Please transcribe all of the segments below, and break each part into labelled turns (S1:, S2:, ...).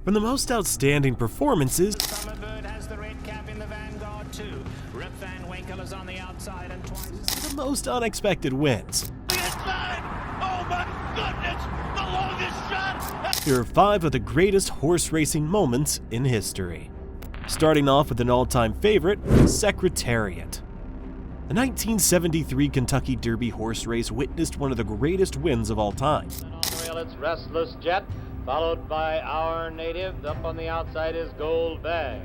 S1: From the most outstanding performances
S2: Summerbird has the red cap in the Vanguard too. Rip Van Winkle is on the outside and twice.
S1: to the most unexpected wins,
S3: Inside! Oh my goodness! The longest shot!
S1: here are 5 of the greatest horse racing moments in history. Starting off with an all-time favorite, Secretariat. The 1973 Kentucky Derby horse race witnessed one of the greatest wins of all time.
S4: On the rail, it's Restless Jet, followed by Our Native. Up on the outside is Gold Bag.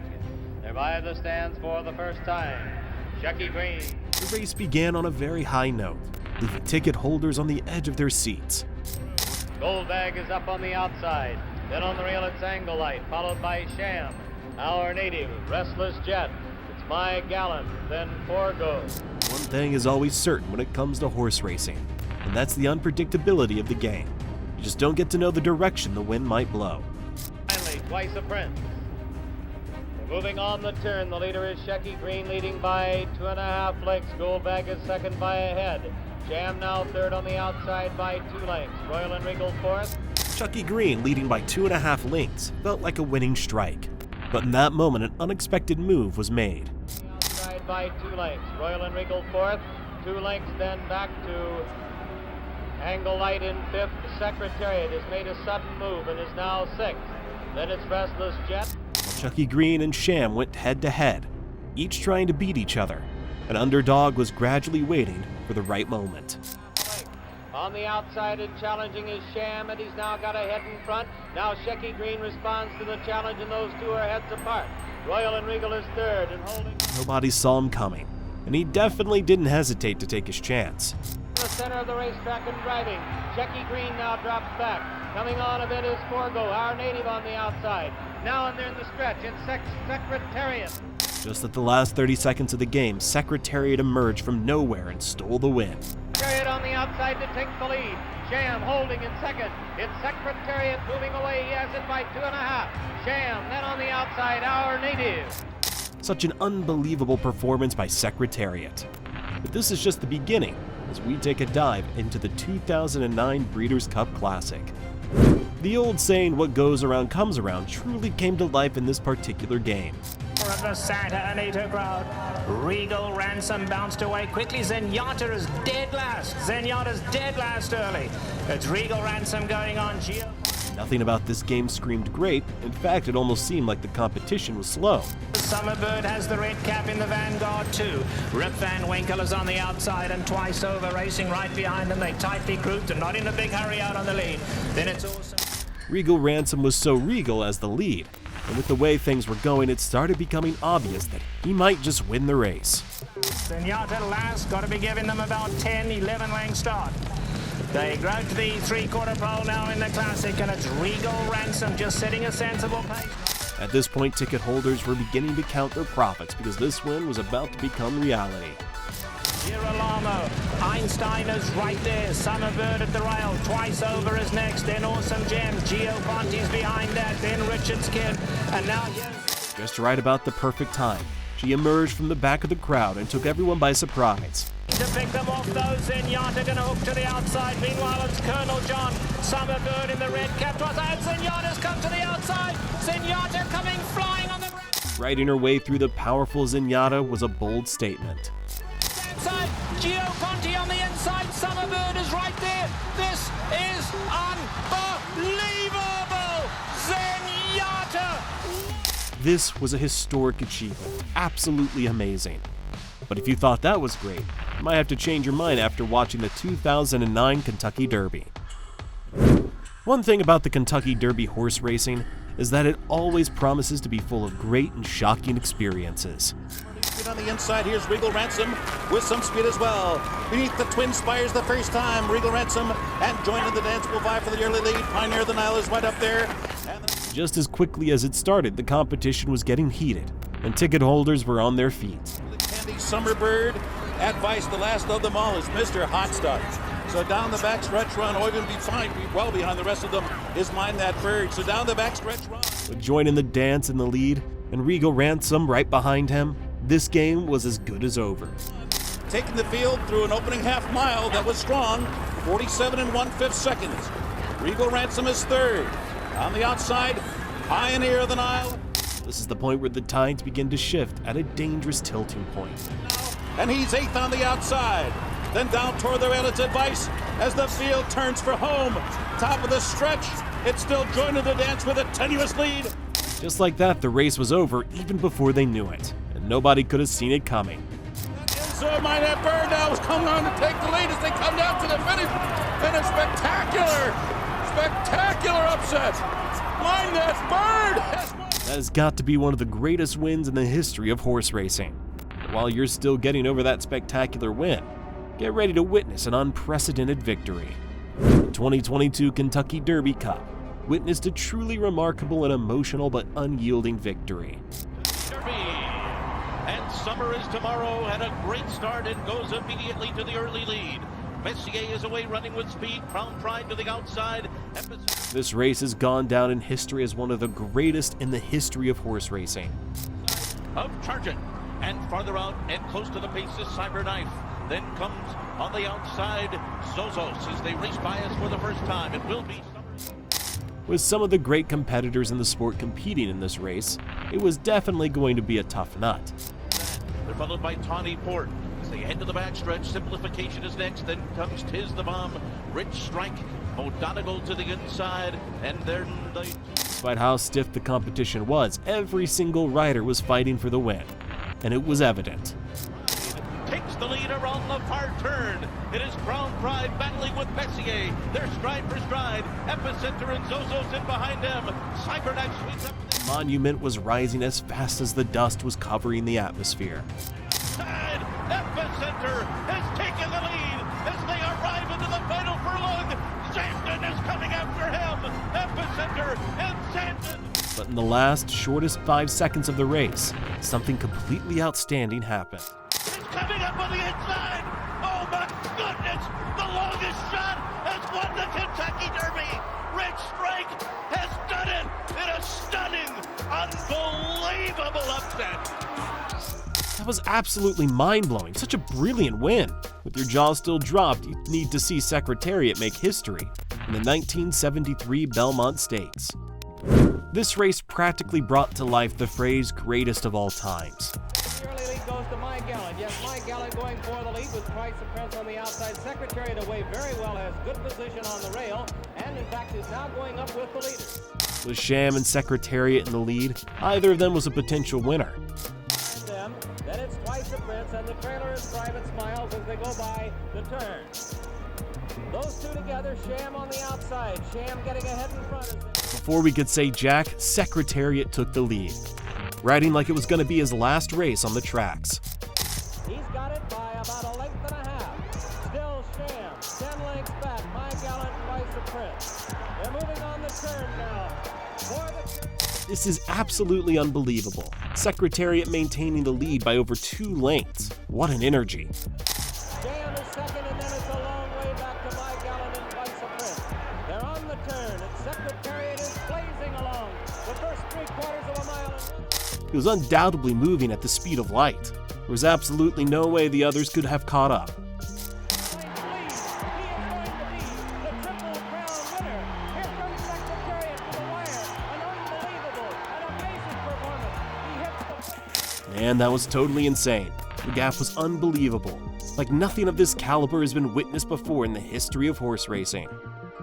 S4: They're by the stands for the first time. Chucky Green.
S1: The race began on a very high note, leaving ticket holders on the edge of their seats.
S4: Gold Bag is up on the outside. Then on the rail, it's Angle Light, followed by Sham. Our Native, Restless Jet. It's My Gallant, then Forgo.
S1: One thing is always certain when it comes to horse racing, and that's the unpredictability of the game. You just don't get to know the direction the wind might blow.
S4: Finally, Twice a Prince. We're moving on the turn. The leader is Shecky Green, leading by 2.5 lengths. Gold Bag is second by a head. Sham now third on the outside by 2 lengths. Royal and Regal fourth.
S1: Chucky Green leading by 2.5 lengths felt like a winning strike. But in that moment, an unexpected move was made.
S4: Outside by 2 lengths. Royal and Regal fourth. 2 lengths then back to Angle Light in fifth. The Secretariat has made a sudden move and is now sixth. Then it's Restless Jet.
S1: Chucky Green and Sham went head-to-head, each trying to beat each other. An underdog was gradually waiting for the right moment.
S4: On the outside and challenging is Sham, and he's now got a head in front. Now Shecky Green responds to the challenge, and those two are heads apart. Royal and Regal is third and holding.
S1: Nobody saw him coming, and he definitely didn't hesitate to take his chance.
S4: The center of the racetrack and driving. Shecky Green now drops back. Coming on a bit is Forgo, Our Native on the outside. Now and they're in the stretch. It's Secretariat.
S1: Just at the last 30 seconds of the game, Secretariat emerged from nowhere and stole the win.
S4: Secretariat on the outside to take the lead. Sham holding in second. It's Secretariat moving away. He has it by 2.5. Sham then on the outside, Our Native.
S1: Such an unbelievable performance by Secretariat. But this is just the beginning as we take a dive into the 2009 Breeders' Cup Classic. The old saying, "what goes around comes around," truly came to life in this particular game.
S2: Of the Santa Anita crowd. Regal Ransom bounced away quickly. Zenyatta is dead last. Zenyatta's dead last early. It's Regal Ransom going on. Gio.
S1: Nothing about this game screamed great. In fact, it almost seemed like the competition was slow.
S2: Summerbird has the red cap in the Vanguard too. Rip Van Winkle is on the outside and Twice Over racing right behind them. They tightly grouped and not in a big hurry out on the lead. Then it's Awesome.
S1: Regal Ransom was so regal as the lead, and with the way things were going, it started becoming obvious that he might just win the race.
S2: Zenyatta last, got to be giving them about 10, 11 length start. They grow to the 3/4 pole now in the Classic, and it's Regal Ransom just setting a sensible pace.
S1: At this point, ticket holders were beginning to count their profits because this win was about to become reality.
S2: Girolamo, Einstein is right there, Summerbird at the rail, Twice Over is next, then Awesome Gem, Gio Ponti's behind that, then Richard's Kid, and now here's...
S1: Just right about the perfect time, she emerged from the back of the crowd and took everyone by surprise.
S2: To pick them off though, Zenyatta gonna hook to the outside, meanwhile it's Colonel John, Summerbird in the red cap, and Zenyatta's come to the outside, Zenyatta coming flying on the ground.
S1: Riding her way through the powerful Zenyatta was a bold statement.
S2: Inside, Gio Ponti on the inside, Summerbird is right there. This is unbelievable! Zenyatta!
S1: This was a historic achievement, absolutely amazing. But if you thought that was great, you might have to change your mind after watching the 2009 Kentucky Derby. One thing about the Kentucky Derby horse racing is that it always promises to be full of great and shocking experiences.
S3: On the inside, here's Regal Ransom with some speed as well. Beneath the Twin Spires the first time, Regal Ransom, and joining the dance will vie for the early lead. Pioneer of the Nile is right up there.
S1: Just as quickly as it started, the competition was getting heated, and ticket holders were on their feet.
S3: Candy Summerbird, advice the last of them all is Mr. Hot Stuff. So down the back stretch run, or even well behind the rest of them, is Mind That Bird. So down the back stretch run.
S1: But joining the dance in the lead, and Regal Ransom right behind him, this game was as good as over.
S3: Taking the field through an opening half mile that was strong, 47 1/5 seconds. Regal Ransom is third. On the outside, Pioneer of the Nile.
S1: This is the point where the tides begin to shift at a dangerous tilting point.
S3: And he's 8th on the outside. Then down toward the rail, it's Advice as the field turns for home. Top of the stretch, it's still joining the dance with a tenuous lead.
S1: Just like that, the race was over even before they knew it, and nobody could have seen it coming.
S3: So Minette Bird now is coming on to take the lead as they come down to the finish. And a spectacular upset. Minette Bird has won.
S1: That has got to be one of the greatest wins in the history of horse racing. But while you're still getting over that spectacular win, get ready to witness an unprecedented victory. The 2022 Kentucky Derby Cup witnessed a truly remarkable and emotional but unyielding victory.
S5: Derby. And summer is tomorrow, had a great start and goes immediately to the early lead. Messier is away running with speed, Crown Pride to the outside.
S1: This race has gone down in history as one of the greatest in the history of horse racing.
S5: Of Chargent, and farther out and close to the pace is Cyberknife. Then comes on the outside Zozos as they race by us for the first time. It will be summer.
S1: With some of the great competitors in the sport competing in this race, it was definitely going to be a tough nut.
S5: They're followed by Tawny Port. As they head to the backstretch, Simplification is next. Then comes Tiz the Bomb, Rich Strike, O'Donegal to the inside, and then the...
S1: Despite how stiff the competition was, every single rider was fighting for the win, and it was evident.
S5: Takes the lead around the far turn. It is Crown Pride battling with Messier. They're stride for stride. Epicenter and Zozos in behind them. Cyberknife sweeps up.
S1: Monument was rising as fast as the dust was covering the atmosphere.
S5: Side. Epicenter has taken the lead as they arrive into the final furlong. Sandon is coming after him. Epicenter and Sandon.
S1: But in the last, shortest 5 seconds of the race, something completely outstanding happened.
S5: Coming up on the inside. Oh my goodness! The longest shot has won the Kentucky Derby. Rich Strike has done it in a stunning, unbelievable upset.
S1: That was absolutely mind-blowing. Such a brilliant win. With your jaw still dropped, you need to see Secretariat make history in the 1973 Belmont Stakes. This race practically brought to life the phrase greatest of all times.
S6: The early lead goes to My Gallant. Yes, My Gallant going for the lead with Twice the Prince on the outside. Secretariat away very well, has good position on the rail, and in fact is now going up with the leaders.
S1: With Sham and Secretariat in the lead, either of them was a potential winner.
S6: Then it's Twice the Prince, and the trailer is Private Smiles as they go by the turn. Those two together, Sham on the outside. Sham getting ahead in front.
S1: Before we could say jack, Secretariat took the lead, riding like it was going to be his last race on the tracks.
S6: He's got it by about a length and a half. Still Sham, 10 lengths back. My Gallant, Twice the Prince. They're moving on the turn now. For the turn.
S1: This is absolutely unbelievable. Secretariat maintaining the lead by over 2 lengths. What an energy.
S6: Sham is second, and then it's a long way back to My Gallant and Twice the Prince. They're on the turn, and Secretariat is blazing along. The first 3/4 of a mile.
S1: He was undoubtedly moving at the speed of light. There was absolutely no way the others could have caught up. And that was totally insane. The gap was unbelievable. Like nothing of this caliber has been witnessed before in the history of horse racing.